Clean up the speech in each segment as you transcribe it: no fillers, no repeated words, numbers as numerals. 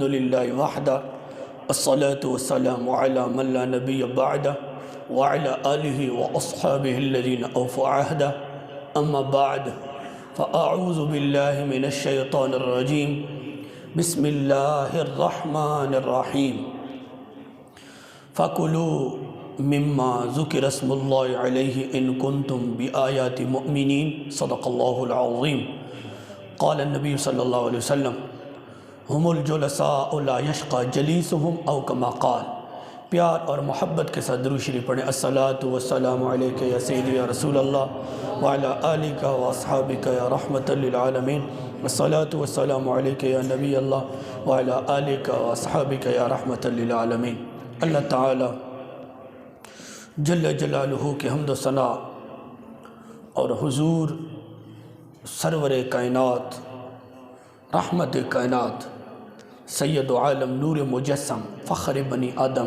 لله وحده الصلاة والسلام على من لا نبي بعده وعلى آله وأصحابه الذين أوفوا عهده أما بعد فأعوذ بالله من الشيطان الرجيم بسم الله الرحمن الرحيم فكلوا مما ذكر اسم الله عليه إن كنتم بآيات مؤمنين صدق الله العظيم قال النبي صلى الله عليه وسلم هم الجلساء لا يشقى جلیسهم او كما قال. پیار اور محبت کے ساتھ درود شریف پڑھیں. الصلاة والسلام علیک یا سیدی یا رسول اللہ وعلی آلک و اصحابک یا رحمت للعالمین. الصلاة والسلام علیک یا نبی اللہ وعلی آلک و اصحابک یا رحمت للعالمین. اللہ تعالی جل جلالہ کی حمد و ثنا اور حضور سرور کائنات رحمت کائنات سید عالم نور مجسم فخر بنی آدم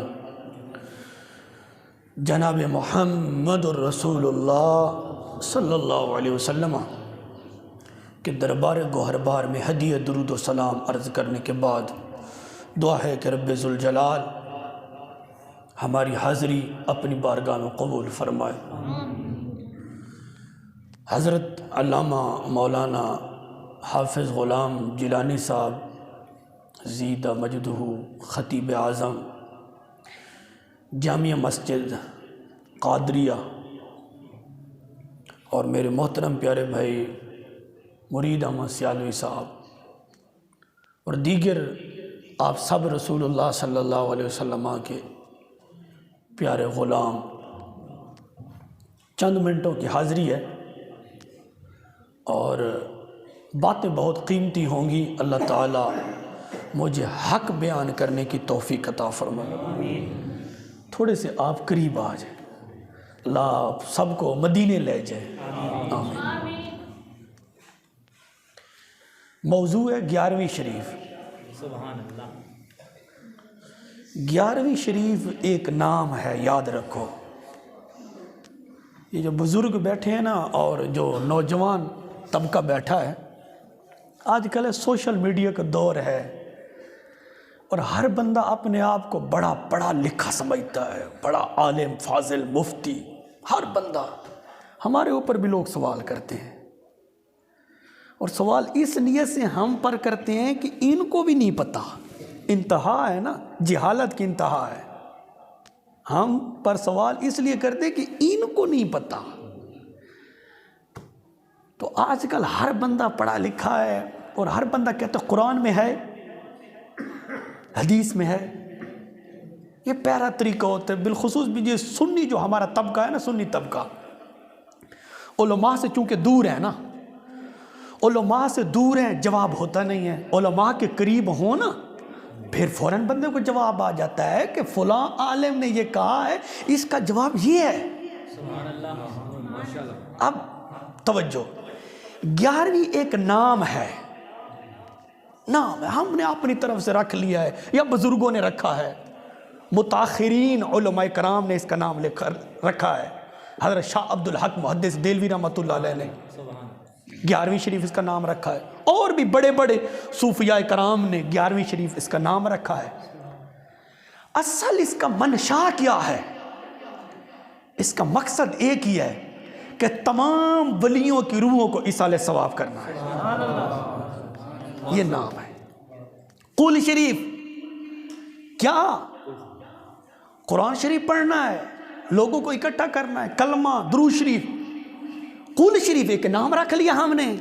جناب محمد الرسول اللہ صلی اللہ علیہ وسلم کے دربار گوہربار میں ہدیہ درود و سلام عرض کرنے کے بعد دعا ہے کہ رب ذوالجلال ہماری حاضری اپنی بارگاہ میں قبول فرمائے. حضرت علامہ مولانا حافظ غلام جیلانی صاحب زیدہ مجدہ خطیب اعظم جامعہ مسجد قادریہ اور میرے محترم پیارے بھائی مرید احمد سیالوی صاحب اور دیگر آپ سب رسول اللہ صلی اللہ علیہ وسلم کے پیارے غلام، چند منٹوں کی حاضری ہے اور باتیں بہت قیمتی ہوں گی. اللہ تعالیٰ مجھے حق بیان کرنے کی توفیق عطا فرمائے. تھوڑے سے آپ قریب آ جائیں. اللہ آپ سب کو مدینے لے جائے. آمین. موضوع ہے 11ویں شریف. سبحان اللہ. 11ویں شریف ایک نام ہے، یاد رکھو. یہ جو بزرگ بیٹھے ہیں نا اور جو نوجوان طبقہ بیٹھا ہے، آج کل سوشل میڈیا کا دور ہے اور ہر بندہ اپنے آپ کو بڑا پڑھا لکھا سمجھتا ہے، بڑا عالم فاضل مفتی. ہر بندہ. ہمارے اوپر بھی لوگ سوال کرتے ہیں اور سوال اس نیت سے ہم پر کرتے ہیں کہ ان کو بھی نہیں پتہ. انتہا ہے نا، جہالت کی انتہا ہے. ہم پر سوال اس لیے کرتے ہیں کہ ان کو نہیں پتہ. تو آج کل ہر بندہ پڑھا لکھا ہے اور ہر بندہ کہتا ہے قرآن میں ہے، حدیث میں ہے. یہ پیارا طریقہ ہوتا ہے. بالخصوص بھی یہ سنی جو ہمارا طبقہ ہے نا، سنی طبقہ علماء سے چونکہ دور ہے نا، علماء سے دور ہیں، جواب ہوتا نہیں ہے. علماء کے قریب ہو نا پھر فوراً بندے کو جواب آ جاتا ہے کہ فلاں عالم نے یہ کہا ہے، اس کا جواب یہ ہے. سبحان اللہ. ماشاءاللہ. اب توجہ، 11ویں ایک نام ہے. نام ہے ہم نے اپنی طرف سے رکھ لیا ہے یا بزرگوں نے رکھا ہے. متاخرین علماء کرام نے اس کا نام رکھا ہے. حضرت شاہ عبد الحق محدث دہلوی رحمۃ اللہ علیہ نے 11ویں شریف اس کا نام رکھا ہے. اور بھی بڑے بڑے صوفیاء کرام نے 11ویں شریف اس کا نام رکھا ہے. اصل اس کا منشا کیا ہے؟ اس کا مقصد ایک ہی ہے کہ تمام ولیوں کی روحوں کو ایصال ثواب کرنا ہے. یہ نام ہے. قل شریف کیا؟ قرآن شریف پڑھنا ہے، لوگوں کو اکٹھا کرنا ہے، کلمہ درود شریف. قل شریف ایک نام رکھ لیا ہم نے.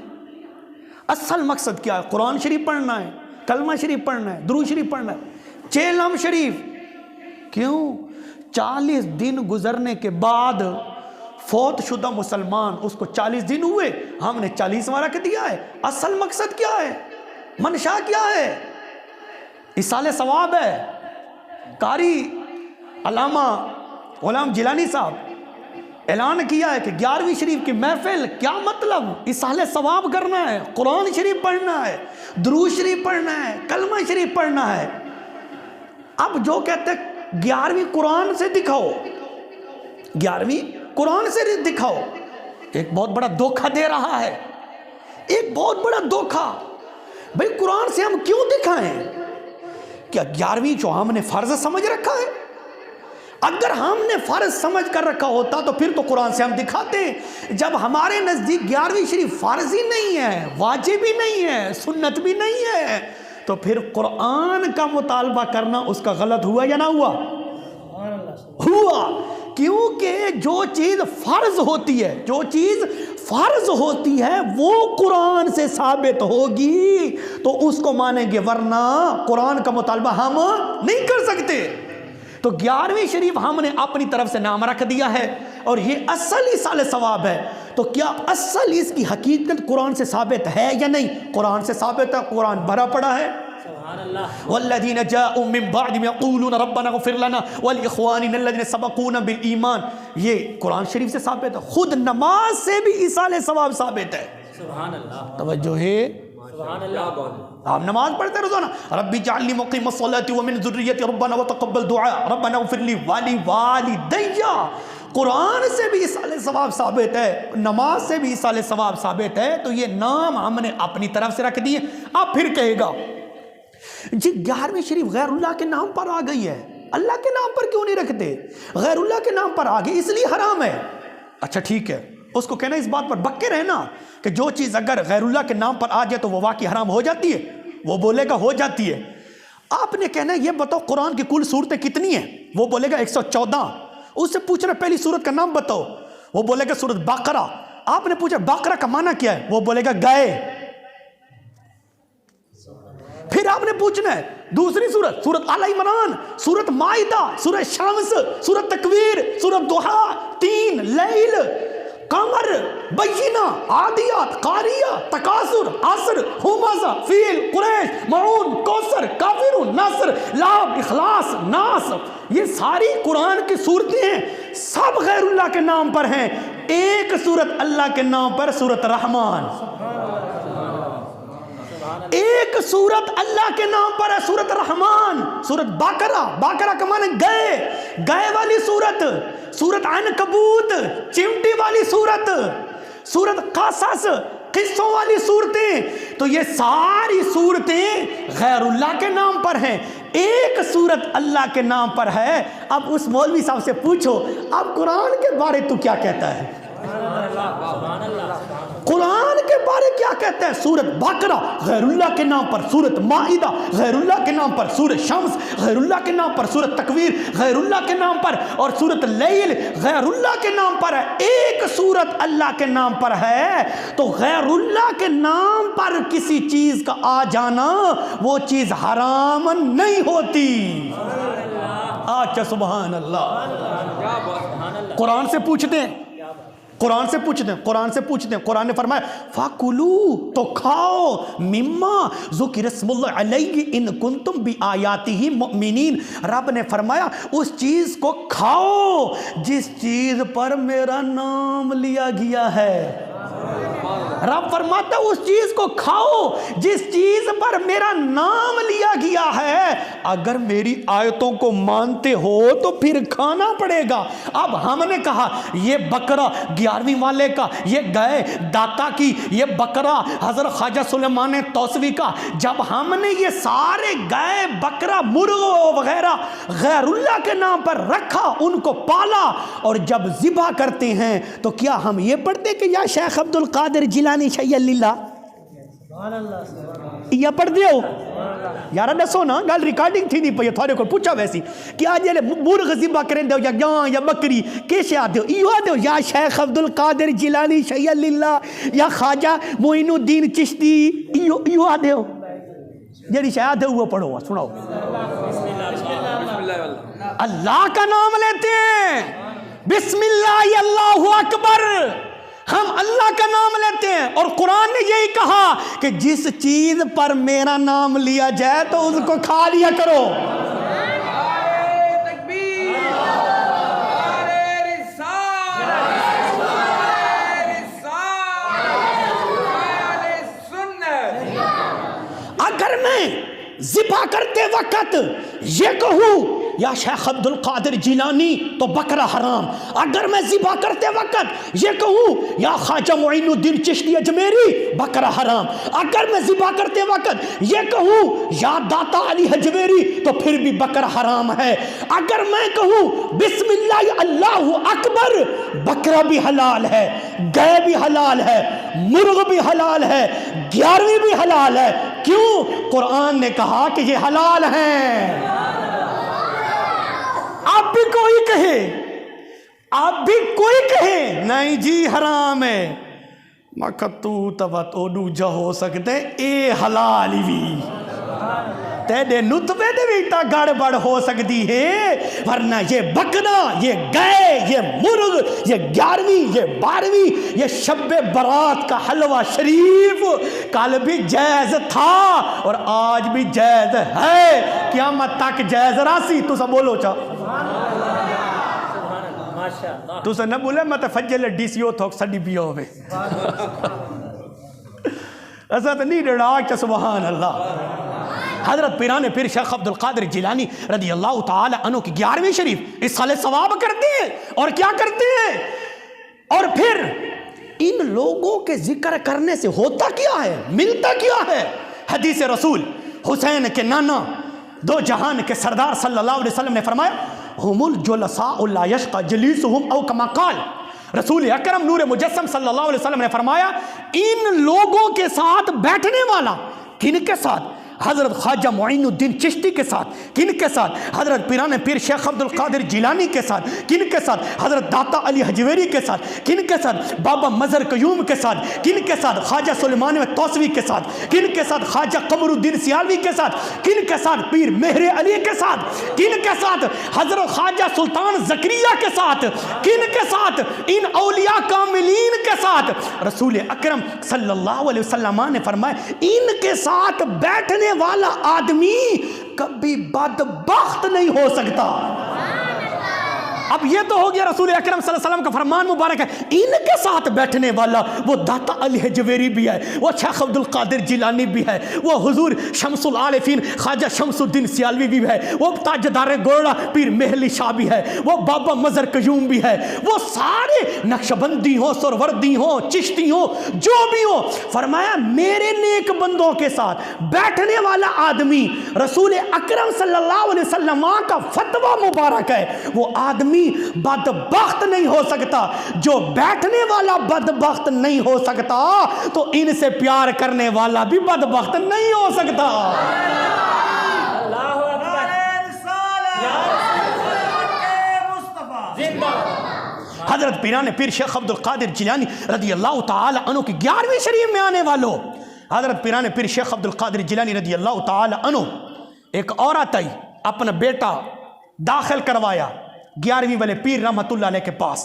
اصل مقصد کیا ہے؟ قرآن شریف پڑھنا ہے، کلمہ شریف پڑھنا ہے، درود شریف پڑھنا ہے. چیلم شریف کیوں؟ 40 دن گزرنے کے بعد فوت شدہ مسلمان، اس کو 40 دن ہوئے، ہم نے 40واں رکھ دیا ہے. اصل مقصد کیا ہے؟ منشا کیا ہے؟ ایصال ثواب ہے. قاری علامہ غلام جیلانی صاحب اعلان کیا ہے کہ 11ویں شریف کی محفل کیا مطلب؟ ایصال ثواب کرنا ہے، قرآن شریف پڑھنا ہے، درود شریف پڑھنا ہے، کلمہ شریف پڑھنا ہے. اب جو کہتے ہیں 11ویں قرآن سے دکھاؤ، 11ویں قرآن سے دکھاؤ، ایک بہت بڑا دھوکہ دے رہا ہے. ایک بہت بڑا دھوکہ. بھئی قرآن سے ہم کیوں دکھائیں؟ کیا 11ویں جو ہم نے فرض سمجھ رکھا ہے؟ اگر ہم نے فرض سمجھ کر رکھا ہوتا تو پھر تو قرآن سے ہم دکھاتے. جب ہمارے نزدیک 11ویں شریف فرض ہی نہیں ہے، واجب ہی نہیں ہے، سنت بھی نہیں ہے، تو پھر قرآن کا مطالبہ کرنا اس کا غلط ہوا یا نہ ہوا؟ ہوا. کیونکہ جو چیز فرض ہوتی ہے، جو چیز فرض ہوتی ہے وہ قرآن سے ثابت ہوگی تو اس کو مانیں گے، ورنہ قرآن کا مطالبہ ہم نہیں کر سکتے. تو 11ویں شریف ہم نے اپنی طرف سے نام رکھ دیا ہے اور یہ اصل ایصال ثواب ہے. تو کیا اصل اس کی حقیقت قرآن سے ثابت ہے یا نہیں؟ قرآن سے ثابت ہے، قرآن بھرا پڑا ہے. والذین جاءوا من بعدهم یقولون ربنا اغفر لنا ولاخواننا الذین سبقونا بالایمان. یہ قرآن شریف سے ثابت ہے. خود نماز سے بھی ایصال ثواب ثابت ہے. سبحان اللہ. توجہ ہے. سبحان اللہ. آپ نماز پڑھتے روزانہ، ربی اجعلنی مقیم الصلاۃ ومن ذریتی ربنا وتقبل دعاء ربنا اغفر لی ولوالدی. قرآن سے بھی ایصال ثواب ثابت ہے، نماز سے بھی ایصال ثواب ثابت ہے. تو یہ نام ہم نے اپنی طرف سے رکھ دیے. اب پھر کہے گا جی 11ویں شریف غیر اللہ کے نام پر آ گئی ہے، اللہ کے نام پر کیوں نہیں رکھتے؟ غیر اللہ کے نام پر آ گئی اس لیے حرام ہے. اچھا ٹھیک ہے، اس کو کہنا اس بات پر بکے رہنا کہ جو چیز اگر غیر اللہ کے نام پر آ جائے تو وہ واقعی حرام ہو جاتی ہے. وہ بولے گا ہو جاتی ہے. آپ نے کہنا یہ بتاؤ قرآن کی کل صورتیں کتنی ہیں؟ وہ بولے گا 114. اس سے پوچھنا پہلی صورت کا نام بتاؤ، وہ بولے گا سورۃ بقرہ. آپ نے پوچھا بقرہ کا معنی کیا ہے؟ وہ بولے گا گائے. پھر آپ نے پوچھنا ہے دوسری صورت، سورۃ آل عمران، سورۃ مائدہ، سورۃ شمس، سورۃ تکویر، سورۃ ضحیٰ، تین، لیل، قمر، بینہ، عادیات، قاریہ، تکاثر، عصر، ہمزہ، فیل، قریش، معون، کوثر، کافرون، نصر، لام، اخلاص، ناس. یہ ساری قرآن کی صورتیں ہیں، سب غیر اللہ کے نام پر ہیں. ایک صورت اللہ کے نام پر، سورۃ رحمان. ایک سورت اللہ کے نام پر ہے، سورۃ رحمان. سورۃ بقرہ، بقرہ کا معنی گئے، گئے والی سورت. سورۃ عنکبوت، چمٹی والی سورت. سورۃ قصص، قصوں والی صورتیں. تو یہ ساری صورتیں غیر اللہ کے نام پر ہیں، ایک صورت اللہ کے نام پر ہے. اب اس مولوی صاحب سے پوچھو اب قرآن کے بارے تو کیا کہتا ہے؟ قرآن کے بارے کیا کہتا ہے؟ سورۃ بقرہ غیر اللہ کے نام پر، سورۃ مائدہ غیر اللہ کے نام پر، سورۃ شمس غیر اللہ کے نام پر، سورۃ تکویر غیر اللہ کے نام پر، اور سورۃ لیل غیر اللہ کے نام پر ہے. ایک سورت اللہ کے نام پر ہے. تو غیر اللہ کے نام پر کسی چیز کا آ جانا وہ چیز حرام نہیں ہوتی. اچھا سبحان اللہ. قرآن سے پوچھتے ہیں، قرآن سے پوچھتے ہیں، قرآن سے پوچھتے ہیں. قرآن نے فرمایا فَكُلُوا تو کھاؤ مما ذکر اسم اللہ علیہ ان کنتم بآیاتہ مؤمنین. رب نے فرمایا اس چیز کو کھاؤ جس چیز پر میرا نام لیا گیا ہے. رب فرماتا ہے اس چیز کو کھاؤ جس چیز پر میرا نام لیا گیا ہے. اگر میری آیتوں کو مانتے ہو تو پھر کھانا پڑے گا. اب ہم نے کہا یہ بکرا 11ویں والے کا، یہ گائے داتا کی، یہ بکرا حضرت خواجہ سلیمان توسوی کا. جب ہم نے یہ سارے گائے بکرا مرغ وغیرہ غیر اللہ کے نام پر رکھا، ان کو پالا، اور جب ذبح کرتے ہیں تو کیا ہم یہ پڑھتے کہ یا شیخ عبد القادر جیلانی شیع اللہ یا پڑھ دیو یارا دسو نا گل ریکارڈنگ تھی نہیں پئی تھوڑے کو پوچھا ویسی کہ آج یہ مرغ ذبح کریں دیو یا گاں یا بکری کیسے آدھو ایو آدھو یا شیخ عبد القادر جیلانی شیع اللہ یا خواجہ معین الدین چشتی ایو آدھو جیڑی شاید آدھو وہ پڑھو سناؤ. اللہ کا نام لیتے ہیں، بسم اللہ اللہ اکبر، ہم اللہ کا نام لیتے ہیں. اور قرآن نے یہی کہا کہ جس چیز پر میرا نام لیا جائے تو اس کو کھا لیا کرو. اگر میں ذبح کرتے وقت یہ کہوں یا شیخ عبد القادر جیلانی تو بکرا حرام. اگر میں ذبح کرتے وقت یہ کہوں یا خواجہ معین الدین چشتی اجمیری بکرا حرام. اگر میں ذبح کرتے وقت یہ کہوں یا داتا علی حجویری تو پھر بھی بکرا حرام ہے. اگر میں کہوں بسم اللہ اللہ اکبر بکرا بھی حلال ہے, گائے بھی حلال ہے, مرغ بھی حلال ہے, 11ویں بھی حلال ہے. کیوں؟ قرآن نے کہا کہ یہ حلال ہیں. آپ بھی کوئی کہے, آپ بھی کوئی کہے نہیں جی حرام ہے, مکتو تبت اوڈو جا ہو سکتے اے حلالی بھی تیرے نطفے دے بھی تا گڑبڑ ہو سکتی ہے, ورنہ یہ بکرا, یہ گائے, یہ مرغ, یہ 11ویں, یہ 12ویں, یہ شب برات کا حلوہ شریف کل بھی جائز تھا اور آج بھی جائز ہے, قیامت تک جائز راسی. تو سب بولو چاہ تو سے نہ بولے میں تفجل ڈی سی او تھوک سڈی بھی ہوئے ایسا تو نہیں ڈڑا کہ سبحان اللہ. حضرت پیران پیر شیخ عبد القادر جیلانی رضی اللہ تعالی عنہ کی 11ویں شریف اس سال ثواب کرتے ہیں. اور کیا کرتے ہیں؟ اور پھر ان لوگوں کے ذکر کرنے سے ہوتا کیا ہے, ملتا کیا ہے؟ حدیث رسول حسین کے نانا دو جہان کے سردار صلی اللہ علیہ وسلم نے فرمایا ہم الجلساء لا یشقى جلیسهم او کما قال. رسول اکرم نور مجسم صلی اللہ علیہ وسلم نے فرمایا ان لوگوں کے ساتھ بیٹھنے والا, کن کے ساتھ؟ حضرت خواجہ معین الدین چشتی کے ساتھ. کن کے ساتھ؟ حضرت پیران پیر شیخ عبد القادر جیلانی کے ساتھ. کن کے ساتھ؟ حضرت داتا علی حجویری کے ساتھ. کن کے ساتھ؟ بابا مظہر قیوم کے ساتھ. کن کے ساتھ؟ خواجہ سلیمان توسوی کے ساتھ. کن کے ساتھ؟ خواجہ قمر الدین سیالوی کے ساتھ. کن کے ساتھ؟ پیر مہر علی کے ساتھ. کن کے ساتھ؟ حضرت خواجہ سلطان زکریہ کے ساتھ. کن کے ساتھ؟ ان اولیاء کاملین کے ساتھ. رسول اکرم صلی اللہ علیہ وسلم نے فرمایا ان کے ساتھ بیٹھنے والا آدمی کبھی بدبخت نہیں ہو سکتا. اب یہ تو ہو گیا رسول اکرم صلی اللہ علیہ وسلم کا فرمان مبارک ہے. ان کے ساتھ بیٹھنے والا وہ داتا علی حجویری بھی ہے, وہ شیخ عبد القادر جیلانی بھی ہے, وہ حضور شمس العارفین خواجہ شمس الدین سیالوی بھی ہے, وہ تاجدار گوڑا پیر مہلی شاہ بھی ہے, وہ بابا مظہر قیوم بھی ہے, وہ سارے نقشبندی ہوں, سروردی ہوں, چشتی ہوں, جو بھی ہوں. فرمایا میرے نیک بندوں کے ساتھ بیٹھنے والا آدمی رسول اکرم صلی اللہ علیہ وسلم کا فتویٰ مبارک ہے, وہ آدمی بدبخت نہیں ہو سکتا. جو بیٹھنے والا بدبخت نہیں ہو سکتا تو ان سے پیار کرنے والا بھی بدبخت نہیں ہو سکتا. حضرت پیران پیر شیخ عبد القادر جیلانی رضی اللہ تعالی عنہ کی 11ویں شریف میں آنے والوں, حضرت پیران پیر شیخ عبد القادر جیلانی رضی اللہ تعالی عنہ ایک عورت آئی, اپنا بیٹا داخل کروایا 11ویں والے پیر رحمت اللہ علیہ کے پاس.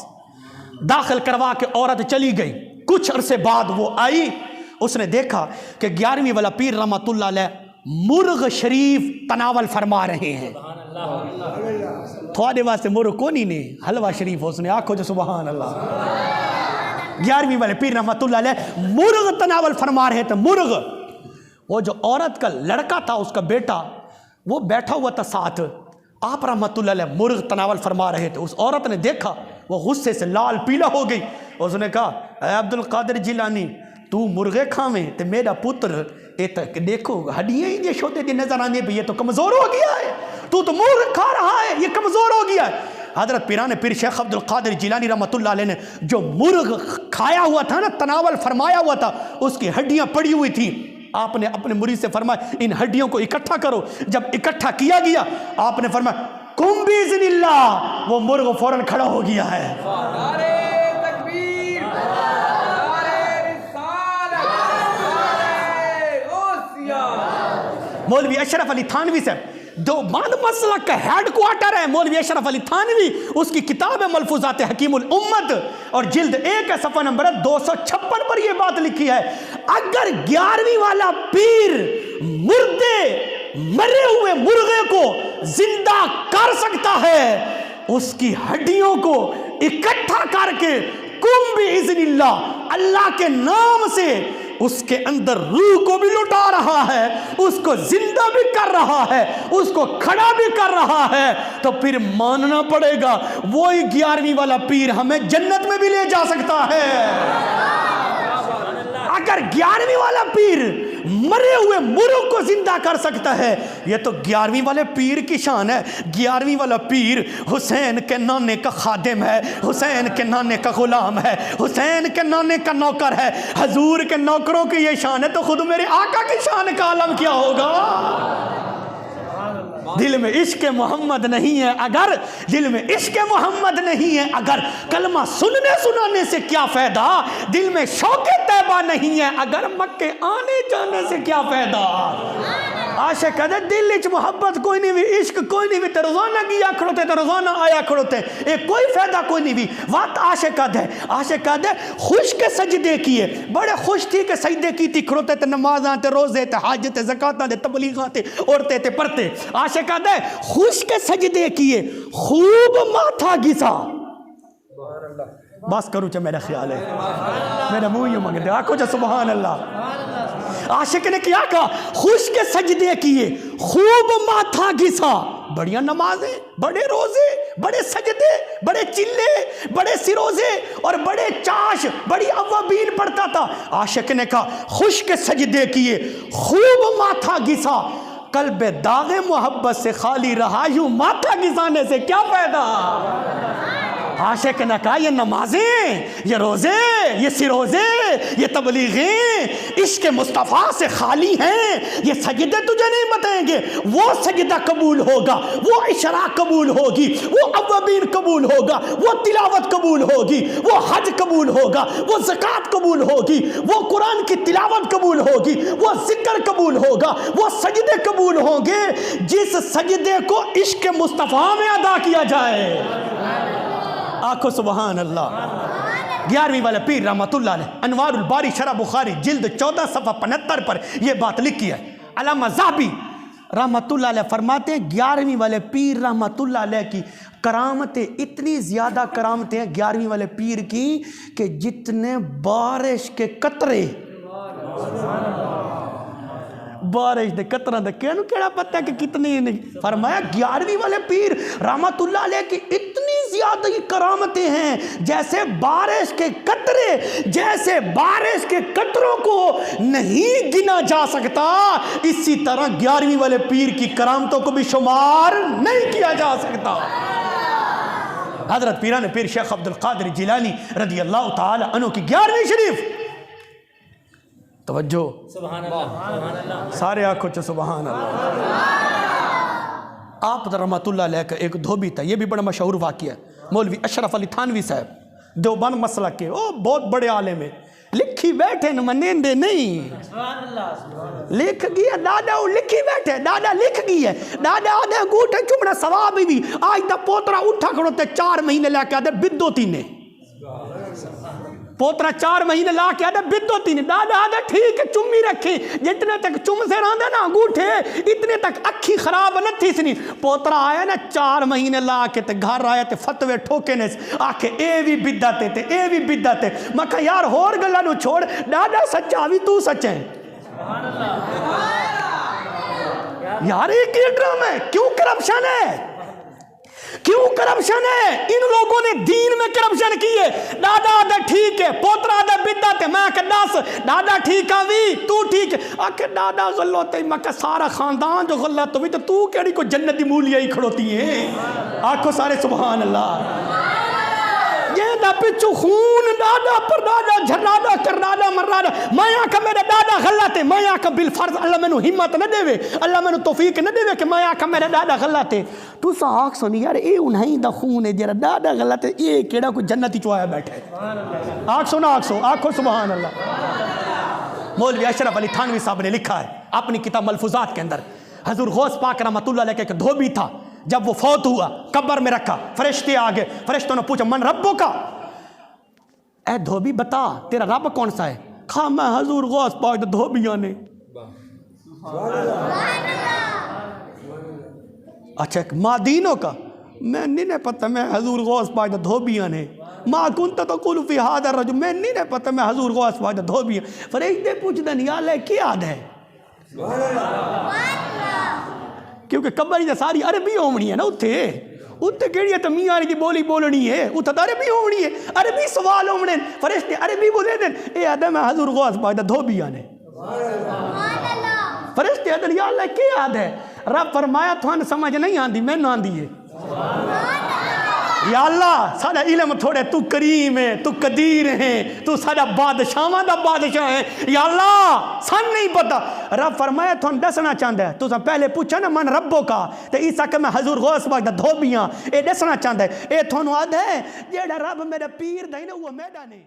داخل کروا کے عورت چلی گئی. کچھ عرصے بعد وہ آئی, اس نے دیکھا کہ 11ویں والا پیر رحمت اللہ علیہ مرغ شریف تناول فرما رہے ہیں. تھوڑے واسطے مرغ کونی نے حلوہ شریف اس نے آنکھو جو سبحان اللہ. 11ویں والے پیر رحمت اللہ علیہ مرغ تناول فرما رہے تھے. مرغ, وہ جو عورت کا لڑکا تھا اس کا بیٹا وہ بیٹھا ہوا تھا ساتھ, آپ رحمت اللہ علیہ مرغ تناول فرما رہے تھے. اس عورت نے دیکھا, وہ غصے سے لال پیلا ہو گئی. اس نے کہا اے عبد القادر جیلانی تو مرغے کھاویں تے میرا پتر دیکھو ہڈیاں ہی شوتے دی نظر آنے بھی, یہ تو کمزور ہو گیا ہے, تو مرغ کھا رہا ہے, یہ کمزور ہو گیا ہے. حضرت پیران پیر شیخ عبد القادر جیلانی رحمت اللہ علیہ نے جو مرغ کھایا ہوا تھا نا, تناول فرمایا ہوا تھا, اس کی ہڈیاں پڑی ہوئی تھی. آپ نے اپنے مرید سے فرمایا ان ہڈیوں کو اکٹھا کرو. جب اکٹھا کیا گیا آپ نے فرمایا کم باذن اللہ, وہ مرغ فوراً کھڑا ہو گیا ہے. مولوی اشرف علی تھانوی سے دو بعد مسلک کا ہیڈ کوارٹر ہے مولوی اشرف علی تھانوی, اس کی کتاب ہے ملفوظات حکیم الامت اور جلد 1 ہے صفحہ نمبر 256 پر یہ بات لکھی ہے. اگر 11ویں والا پیر مرے ہوئے مرغے کو زندہ کر سکتا ہے, اس کی ہڈیوں کو اکٹھا کر کے کم باذن اللہ, اللہ کے نام سے اس کے اندر روح کو بھی لٹا رہا ہے، اس کو زندہ بھی کر رہا ہے، اس کو کھڑا بھی کر رہا ہے، تو پھر ماننا پڑے گا وہی 11ویں والا پیر ہمیں جنت میں بھی لے جا سکتا ہے۔ اگر 11ویں والا پیر مرے ہوئے مرغ کو زندہ کر سکتا ہے، یہ تو 11ویں والے پیر کی شان ہے۔ 11ویں والا پیر حسین کے نانے کا خادم ہے، حسین کے نانے کا غلام ہے، حسین کے نانے کا نوکر ہے۔ حضور کے نوکروں کی یہ شان ہے تو خود میرے آقا کی شان کا عالم کیا ہوگا؟ دل میں عشق محمد نہیں ہے اگر، دل میں عشق محمد نہیں ہے اگر، کلمہ سننے سنانے سے کیا فائدہ؟ دل میں شوق طیبہ نہیں ہے اگر، مکے آنے جانے سے کیا فائدہ؟ عاشق کہتے دل اچ محبت کوئی نہیں بھی، عشق کوئی نہیں بھی، تے روزانہ گیا کھڑوتے تے روزانہ آیا کھڑوتے، ایک کوئی فائدہ کوئی نہیں بھی۔ وقت عاشق کہتے عاشق کہتے خوش کے سجدے کیے، بڑے خوش تھی کہ سجدے کی تھی، کھڑوتے تے نمازاں تے روزے تے حاج تے زکاتاں تے تبلیغاں تے عورتیں تے پڑھتے۔ عاشق کہتے خوش کے سجدے کیے، خوب ماتھا گھسا۔ بس کرو چا میرا خیال ہے، میرا منہ یوں مانگتے آنکھوں چا سبحان اللہ۔ عاشق نے کیا کہا؟ خوش کے سجدے کیے، خوب ماتھا گھسا۔ بڑیاں نمازیں، بڑے روزے، بڑے سجدے، بڑے چلے، بڑے سروزے اور بڑے چاش، بڑی اوابین پڑھتا تھا۔ عاشق نے کہا خوش کے سجدے کیے، خوب ماتھا گھسا۔ قلب داغ محبت سے خالی رہا، یوں ماتھا گھسانے سے کیا فائدہ؟ عاشق نے کہا یہ نمازیں، یہ روزے، یہ سروزے، یہ تبلیغیں عشق مصطفیٰ سے خالی ہیں، یہ سجدے تجھے نہیں بتائیں گے۔ وہ سجدہ قبول ہوگا، وہ اشراق قبول ہوگی، وہ اوابین قبول ہوگا، وہ تلاوت قبول ہوگی، وہ حج قبول ہوگا، وہ زکوٰۃ قبول ہوگی، وہ قرآن کی تلاوت قبول ہوگی، وہ ذکر قبول ہوگا، وہ سجدے قبول ہوں گے جس سجدے کو عشق مصطفیٰ میں ادا کیا جائے۔ آنکھو سبحان اللہ۔ 11ویں والے پیر رحمت اللہ علیہ انوار الباری شرح بخاری جلد 14 صفحہ 75 پر یہ بات لکھی ہے۔ علامہ ذہبی رحمت اللہ علیہ فرماتے ہیں 11ویں والے پیر رحمت اللہ علیہ کی کرامتیں، اتنی زیادہ کرامتیں ہیں 11ویں والے پیر کی کہ جتنے بارش کے قطرے، بارش دے قطرہ دے کیڑا پتہ ہے کہ کتنی نہیں۔ فرمایا 11ویں والے پیر رحمت اللہ علیہ کی اتنی زیادہ کرامتیں ہیں جیسے بارش کے قطرے، جیسے بارش کے قطروں کو نہیں گنا جا سکتا، اسی طرح 11ویں والے پیر کی کرامتوں کو بھی شمار نہیں کیا جا سکتا۔ حضرت پیران پیر شیخ عبدالقادر جیلانی رضی اللہ تعالی عنہ کی 11ویں شریف، توجہ سبحان اللہ، سبحان اللہ، سارے آنکھوں چو سبحان اللہ۔ آپ رحمت اللہ علیہ کا ایک دھوبی تھا، یہ بھی بڑا مشہور واقعہ ہے۔ مولوی اشرف علی تھانوی صاحب دیوبند مسلک کے، وہ بہت بڑے عالم ہیں، لکھی بیٹھے منیندے نہیں، لکھ گیا دادا، وہ لکھی بیٹھے، دادا لکھ گئی ہے، دادا آدھے گوٹے چمڑا ثواب بھی، آج تا پوترا اٹھا کھڑوتے 4 مہینے لے کے آدھے بدو تینے، پوترا 4 مہینے لا کے آدھے بدو تینے، دادا آدھے ٹھیک ہے چمی رکھی، جتنے تک چم سے راندے نا انگوٹھے اتنے تک اکھی خراب نہ تھی سنی۔ پوترا آیا نا 4 مہینے لا کے تے گھر آیا تے فتوے ٹھوکے نے آکھے اے بھی بدعت تے اے بھی بدعت ہے۔ میں کہا یار ہور گلا نو چھوڑ، دادا سچا بھی تو سچ ہے یار، ایک یہ ڈرام ہے، کیوں کرپشن ہے، کیوں کرپشن ہے؟ ان لوگوں نے دین میں کرپشن کی ہے۔ دادا آدھا ٹھیک ہے، پوترا آدھا بدعت ہے، میں کہا 10 دادا ٹھیک آوی تو ٹھیک ہے، آکے دادا غلط ہے، میں کہا سارا خاندان جو غلط ہوئی تو کیڑی کو جنتی مولیاں ہی کھڑوتی ہیں۔ آنکھوں سارے سبحان اللہ۔ یہ دا پچھو خون دادا پر دادا جھرادا کرنادا مرادا، میں آکا میرے دادا غلط ہے، میں آکا بالفرض اللہ میں نو ہمت نہ دے وے، اللہ میں نو توفیق نہ دے وے کہ میں آکا میرے دادا غلط ہے۔ تو سا آکھ سونی یار اے انہیں دا خون ہے جرا دادا غلط ہے، اے کیڑا کوئی جنتی چوایا بیٹھے۔ آکھ سو نا آکھ سو، آکھو سبحان اللہ۔ مولوی اشرف علی تھانوی صاحب نے لکھا ہے اپنی کتاب ملفوظات کے اندر، حضور غوث پاک رحمت اللہ علیہ کے ایک دھوبی تھا، جب وہ فوت ہوا قبر میں رکھا، فرشتے آگے، فرشتوں نے پوچھا من ربو کا، اے دھوبی بتا تیرا رب کون سا ہے؟ کہا میں حضور غوث پاک دا دھوبیاں نے۔ اچھا مادینوں کا، میں نہیں پتہ، میں حضور غوث پاک دا دھوبیاں نے۔ ما كنت تقول في هذا الرجل، میں نہیں پتہ میں حضور غوث پاک دا دھوبی ہوں. فرشتے پوچھدن یا اللہ کیا یاد ہے؟ کیونکہ قبر ہی ساری عربی ہومنی ہے نا اتھے کیڑی ہے تو میاں دی بولی بولنی ہے اتھے تو عربی ہومنی ہے عربی سوال ہومنے فرشتے عربی بولے دیں اے آدم حضور غوث پاک دا دھوبی آنے فرشتے آدھر یا اللہ کیا یاد ہے؟ رب فرمایا تھوان سمجھ نہیں آندی میں نہ آندی ہے. یا اللہ ساڑا علم تھوڑے تو کریم ہے تو قدیر ہے تو ساڑا بادشاہ دا بادشاہ ہے. یا اللہ سن نہیں پتا. رب فرمایا تھوان دسنا چاہتا ہے تو سن پہلے پوچھا نا من ربو کا تو عیسیٰ کہ میں حضور غوث پاک دا دھوبیاں اے دسنا چاہتا ہے اے تھوانو آدھ ہے جیڑا رب میرے پیر دا ہی نا وہ میڈا نے